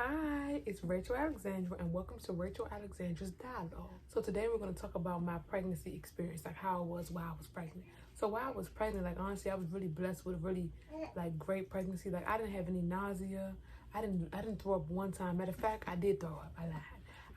Hi, it's Rachel Alexandra and welcome to Rachel Alexandra's Dialogue. So today we're going to talk about my pregnancy experience, like how it was while I was pregnant. So while I was pregnant, like honestly, I was really blessed with a really like great pregnancy. Like I didn't have any nausea. I didn't throw up one time. Matter of fact, I did throw up. I lied.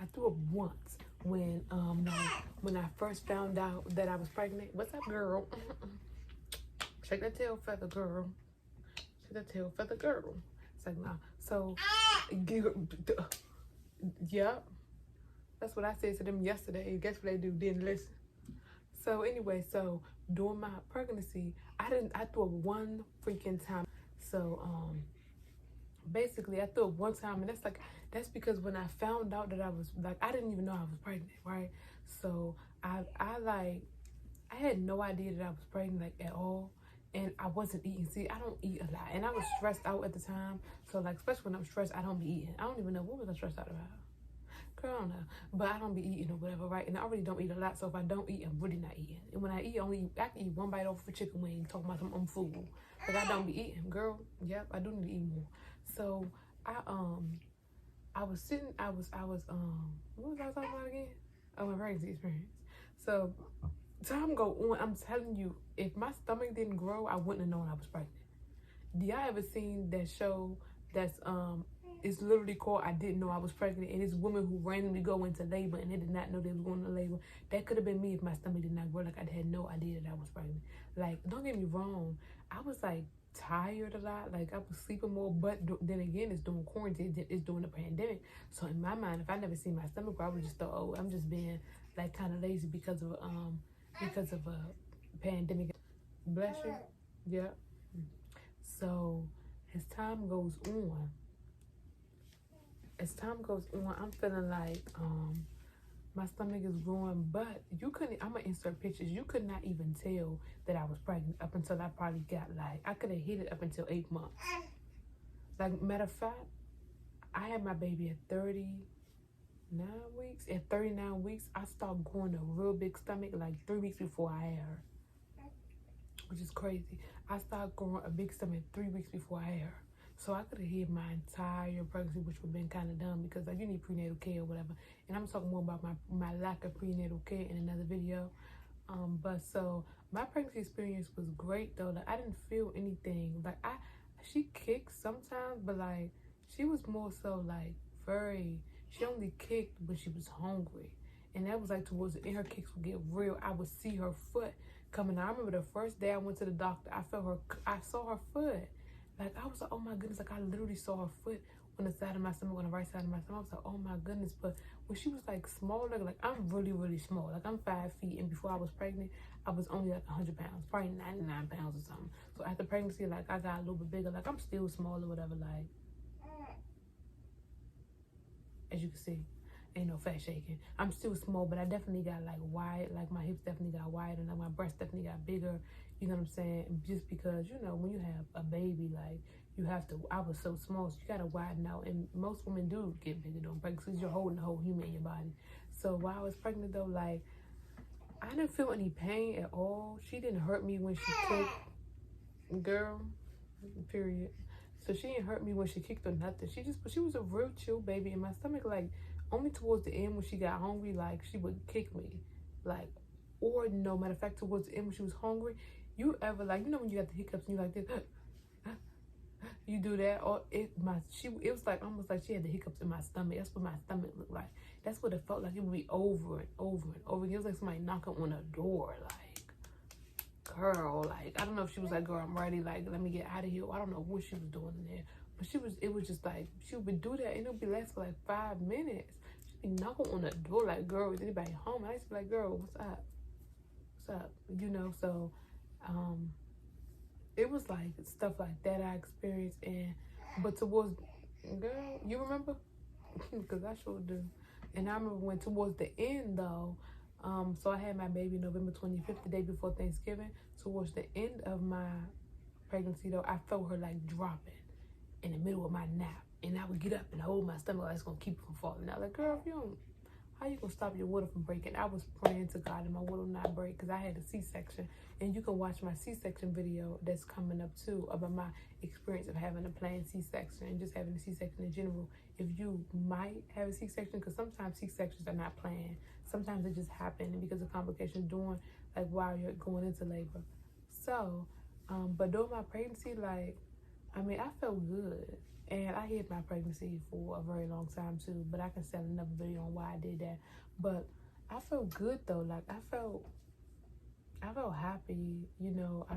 I threw up once when I first found out that I was pregnant. What's up, girl? Shake that tail feather, girl. Shake that tail feather, girl. It's like, nah. So, yep. That's what I said to them yesterday. Guess what they do? Didn't listen. So anyway, so during my pregnancy, I threw up one freaking time. So, basically I threw up one time, and that's because when I found out that I was like, I didn't even know I was pregnant, right? So I had no idea that I was pregnant, like, at all. And I wasn't eating. See, I don't eat a lot. And I was stressed out at the time. So, like, especially when I'm stressed, I don't be eating. I don't even know. What was I stressed out about? Girl, I don't know. But I don't be eating or whatever, right? And I already don't eat a lot. So, if I don't eat, I'm really not eating. And when I eat, I can eat one bite off of a chicken wing, talking about some food. Like, I don't be eating. Girl, yep, I do need to eat more. So, I was sitting, what was I talking about again? Oh, my pregnancy experience. So, time go on, I'm telling you, if my stomach didn't grow, I wouldn't have known I was pregnant. Do y'all ever seen that show that's it's literally called I Didn't Know I Was Pregnant, and it's women who randomly go into labor and they did not know they was going into labor? That could have been me if my stomach did not grow. Like, I had no idea that I was pregnant. Like, don't get me wrong, I was like tired a lot, like I was sleeping more, but then again, it's during quarantine, it's during the pandemic. So in my mind, if I never seen my stomach grow, I would just thought, oh, I'm just being like kind of lazy because of a pandemic. Bless you. Yeah. So as time goes on, I'm feeling like my stomach is growing, but you couldn't, I'm gonna insert pictures, you could not even tell that I was pregnant up until I probably got, like, I could have hit it up until 8 months. Like, matter of fact, I had my baby at 39 weeks. At 39 weeks, I started growing a real big stomach like 3 weeks before I had her, which is crazy. I started growing a big stomach 3 weeks before I had her. So I could have hid my entire pregnancy, which would have been kind of dumb because, like, you need prenatal care or whatever. And I'm talking more about my lack of prenatal care in another video. But so my pregnancy experience was great though. Like, I didn't feel anything. Like, she kicked sometimes, but like she was more so like she only kicked when she was hungry. And that was like towards the end, her kicks would get real. I would see her foot coming out. I remember the first day I went to the doctor, I saw her foot. Like, I was like, oh my goodness, like I literally saw her foot on the side of my stomach, on the right side of my stomach. I was like, oh my goodness. But when she was like smaller, like I'm really, really small. Like, I'm 5 feet, and before I was pregnant, I was only like 100 pounds, probably 99 pounds or something. So after pregnancy, like I got a little bit bigger. Like, I'm still small or whatever, like, as you can see. Ain't no fat shaking. I'm still small, but I definitely got like wide, like my hips definitely got wide, and like my breasts definitely got bigger. You know what I'm saying? Just because, you know, when you have a baby, like, you have to, I was so small, so you gotta widen out. And most women do get bigger during pregnancy because you're holding the whole human in your body. So while I was pregnant though, like, I didn't feel any pain at all. She didn't hurt me when she kicked, girl, period. So she didn't hurt me when she kicked or nothing. She was a real chill baby. In my stomach, like, only towards the end when she got hungry, like, she would kick me, like, or no, matter of fact, towards the end when she was hungry, you ever, like, you know when you got the hiccups and you like this, you do that, or it was like almost like she had the hiccups in my stomach. That's what my stomach looked like. That's what it felt like. It would be over and over and over again. It was like somebody knocking on a door, like, girl, like, I don't know if she was like, girl, I'm ready, like, let me get out of here. I don't know what she was doing in there. But it was just like, she would do that and it would be last for like 5 minutes. She'd be knocking on the door like, girl, is anybody home? And I used to be like, girl, what's up? What's up? You know, so it was like stuff like that I experienced. But towards, girl, you remember? Because I sure do. And I remember when towards the end though, so I had my baby November 25th, the day before Thanksgiving. Towards the end of my pregnancy though, I felt her like dropping in the middle of my nap, and I would get up and hold my stomach like it's gonna keep it from falling out. Like, girl, if you don't how you gonna stop your water from breaking? I was praying to God that my water not break because I had a C-section. And you can watch my C-section video that's coming up too about my experience of having a planned C-section and just having a C-section in general. If you might have a C-section, because sometimes C-sections are not planned. Sometimes they just happen because of complications during, like, while you're going into labor. So, but during my pregnancy, like, I mean, I felt good. And I hid my pregnancy for a very long time too, but I can sell another video on why I did that. But I felt good though. Like, I felt happy, you know.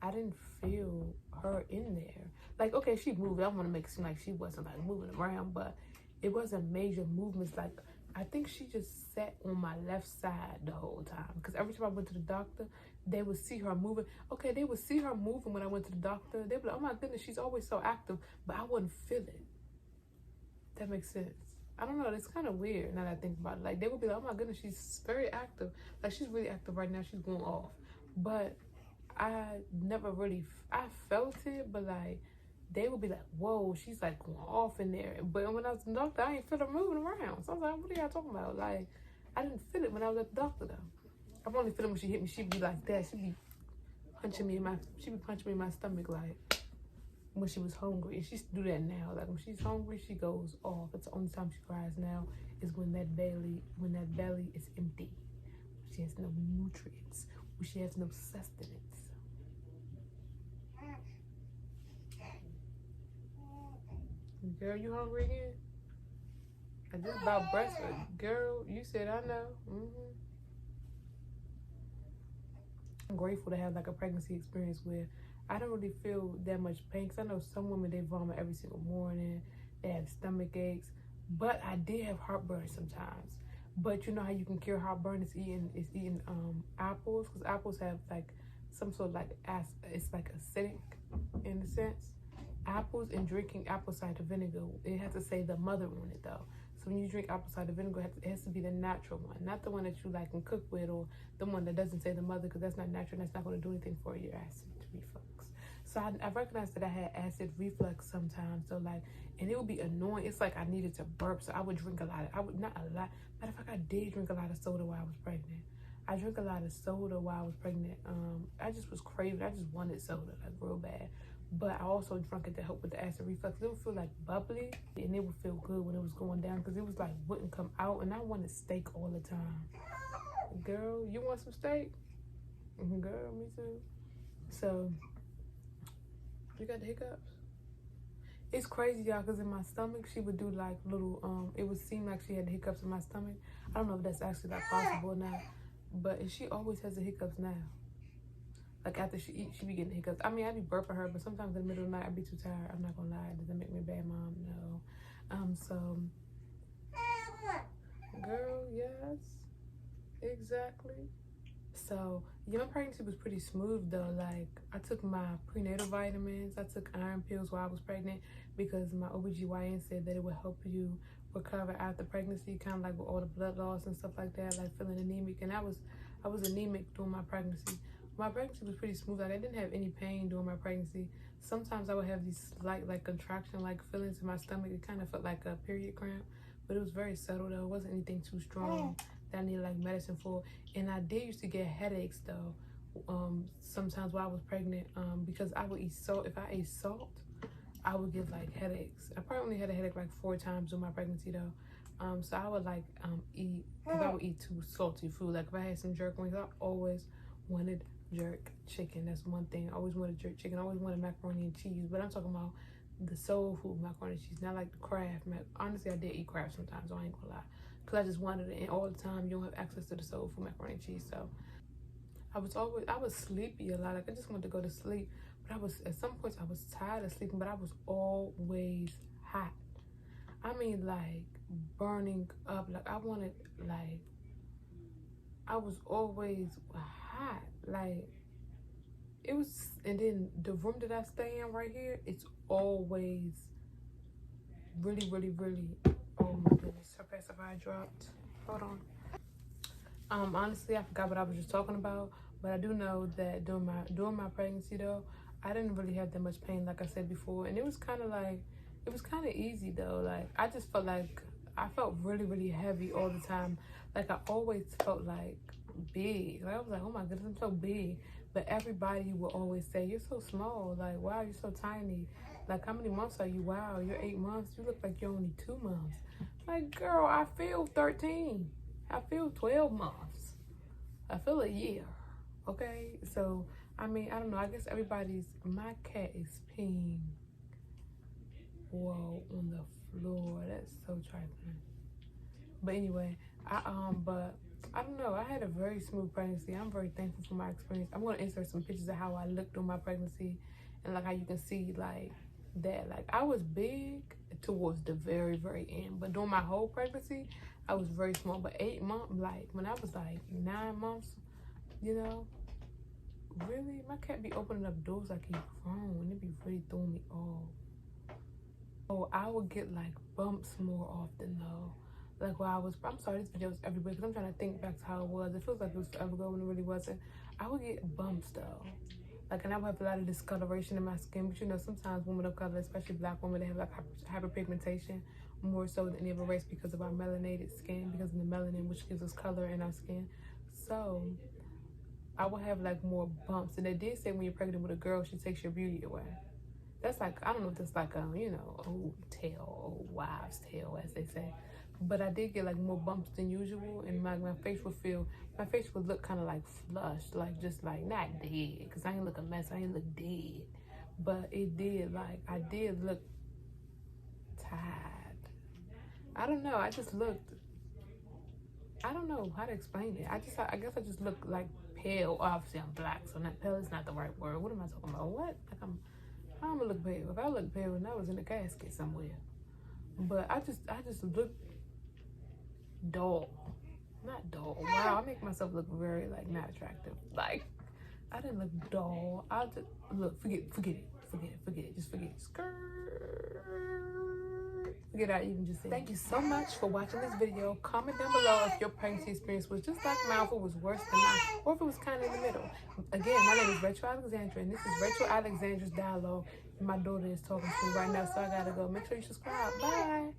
I didn't feel her in there. Like, okay, she moved. I want to make it seem like she wasn't like moving around, but it wasn't major movements. Like, I think she just sat on my left side the whole time. Because every time I went to the doctor, they would see her moving. Okay, they would see her moving when I went to the doctor. They'd be like, oh my goodness, she's always so active. But I wouldn't feel it. That makes sense. I don't know. It's kind of weird now that I think about it. Like, they would be like, oh my goodness, she's very active. Like, she's really active right now. She's going off. But I never really, I felt it, but like, they would be like, whoa, she's like going off in there. But when I was in the doctor, I ain't feel her moving around. So I was like, what are y'all talking about? Like, I didn't feel it when I was at the doctor though. I've only feel it when she hit me. She'd be like that. She'd be punching me in my stomach, like when she was hungry. And she used to do that now. Like, when she's hungry, she goes off. It's the only time she cries now is when that belly is empty. She has no nutrients. When she has no sustenance. Girl, you hungry again? I just about breastfed. Girl, you said I know. I'm grateful to have like a pregnancy experience where I don't really feel that much pain. Because I know some women, they vomit every single morning. They have stomach aches. But I did have heartburn sometimes. But you know how you can cure heartburn? It's eating apples. Because apples have like some sort of like it's like acidic in a sense. Apples and drinking apple cider vinegar, it has to say the mother on it though. So when you drink apple cider vinegar, it has to be the natural one, not the one that you like and cook with, or the one that doesn't say the mother, because that's not natural and that's not going to do anything for your acid reflux. So I recognized that I had acid reflux sometimes. So like, and it would be annoying. It's like I needed to burp, so I would drink a lot. Not a lot. Matter of fact, I did drink a lot of soda while I was pregnant. I drank a lot of soda while I was pregnant. I just was craving. I just wanted soda like real bad. But I also drank it to help with the acid reflux. It would feel like bubbly, and it would feel good when it was going down, because it was like wouldn't come out, and I wanted steak all the time. Girl, you want some steak? Girl, me too. So, you got the hiccups? It's crazy, y'all, because in my stomach, she would do like little, it would seem like she had the hiccups in my stomach. I don't know if that's actually like possible or not, but she always has the hiccups now. Like, after she eats, she be getting hiccups. I mean, I be burping her, but sometimes in the middle of the night, I be too tired. I'm not gonna lie. Does that make me a bad mom? No. So, girl, yes, exactly. So, yeah, my pregnancy was pretty smooth though. Like, I took my prenatal vitamins. I took iron pills while I was pregnant because my OBGYN said that it would help you recover after pregnancy, kind of like with all the blood loss and stuff like that, like feeling anemic. And I was anemic during my pregnancy. My pregnancy was pretty smooth. Like, I didn't have any pain during my pregnancy. Sometimes I would have these slight like contraction like feelings in my stomach. It kind of felt like a period cramp, but it was very subtle though. It wasn't anything too strong that I needed like medicine for. And I did used to get headaches though, sometimes while I was pregnant, because I would eat salt. If I ate salt, I would get like headaches. I probably only had a headache like 4 times during my pregnancy though. So I would like eat, if I would eat too salty food. Like if I had some jerk wings, I always wanted jerk chicken. That's one thing. I always wanted jerk chicken. I always wanted macaroni and cheese, but I'm talking about the soul food macaroni and cheese, not like the Kraft. Honestly, I did eat Kraft sometimes, so I ain't gonna lie, because I just wanted it. And all the time, you don't have access to the soul food macaroni and cheese. So I was sleepy a lot. Like, I just wanted to go to sleep, but at some points I was tired of sleeping, but I was always hot. I mean, like burning up. Like, I was always hot. Like, it was. And then the room that I stay in right here, it's always really, really, really, oh my goodness, her pacifier dropped. Hold on. Honestly, I forgot what I was just talking about, but I do know that during my pregnancy though, I didn't really have that much pain, like I said before, and it was kind of easy though. Like, I just felt like I felt really, really heavy all the time. Like I always felt like big. Like I was like, oh my goodness, I'm so big. But everybody will always say, you're so small. Like, wow, you're so tiny. Like, how many months are you? Wow, you're 8 months. You look like you're only 2 months. Like, girl, I feel 13. I feel 12 months. I feel a year. Okay? So, I mean, I don't know. I guess my cat is peeing. Whoa, on the floor. That's so trifling. But anyway, but I don't know. I had a very smooth pregnancy. I'm very thankful for my experience. I'm gonna insert some pictures of how I looked during my pregnancy, and like how you can see like that. Like I was big towards the very, very end, but during my whole pregnancy, I was very small. But 8 months, like when I was like 9 months, you know, really, my cat be opening up doors like he grown, and it be really throwing me off. Oh, I would get like bumps more often though. Like I'm sorry, this video is everywhere because I'm trying to think back to how it was. It feels like it was forever ago when it really wasn't. I would get bumps though. Like, and I would have a lot of discoloration in my skin. But you know, sometimes women of color, especially black women, they have like hyperpigmentation more so than any other race because of our melanated skin, because of the melanin, which gives us color in our skin. So I would have like more bumps. And they did say when you're pregnant with a girl, she takes your beauty away. That's like, I don't know if that's like you know, old wives' tale, as they say. But I did get like more bumps than usual, and my face would look kind of like flushed, like just like not dead, because I ain't look a mess, I ain't look dead, but it did, like I did look tired. I don't know, I just looked, I don't know how to explain it. I guess I just look like pale. Obviously I'm black, so not pale is not the right word. What am I talking about? What? Like how am I look pale? If I look pale, then I was in a casket somewhere. But I just look dull. Not dull. Wow, I make myself look very like not attractive. Like I didn't look dull. I just look, forget it. Just forget it. Skirt. Forget I even just said. Thank you so much for watching this video. Comment down below if your pregnancy experience was just like mine, if it was worse than mine, or if it was kind of in the middle. Again, my name is Rachel Alexandra, and this is Rachel Alexandra's Dialogue. And my daughter is talking to me right now, so I gotta go. Make sure you subscribe. Bye.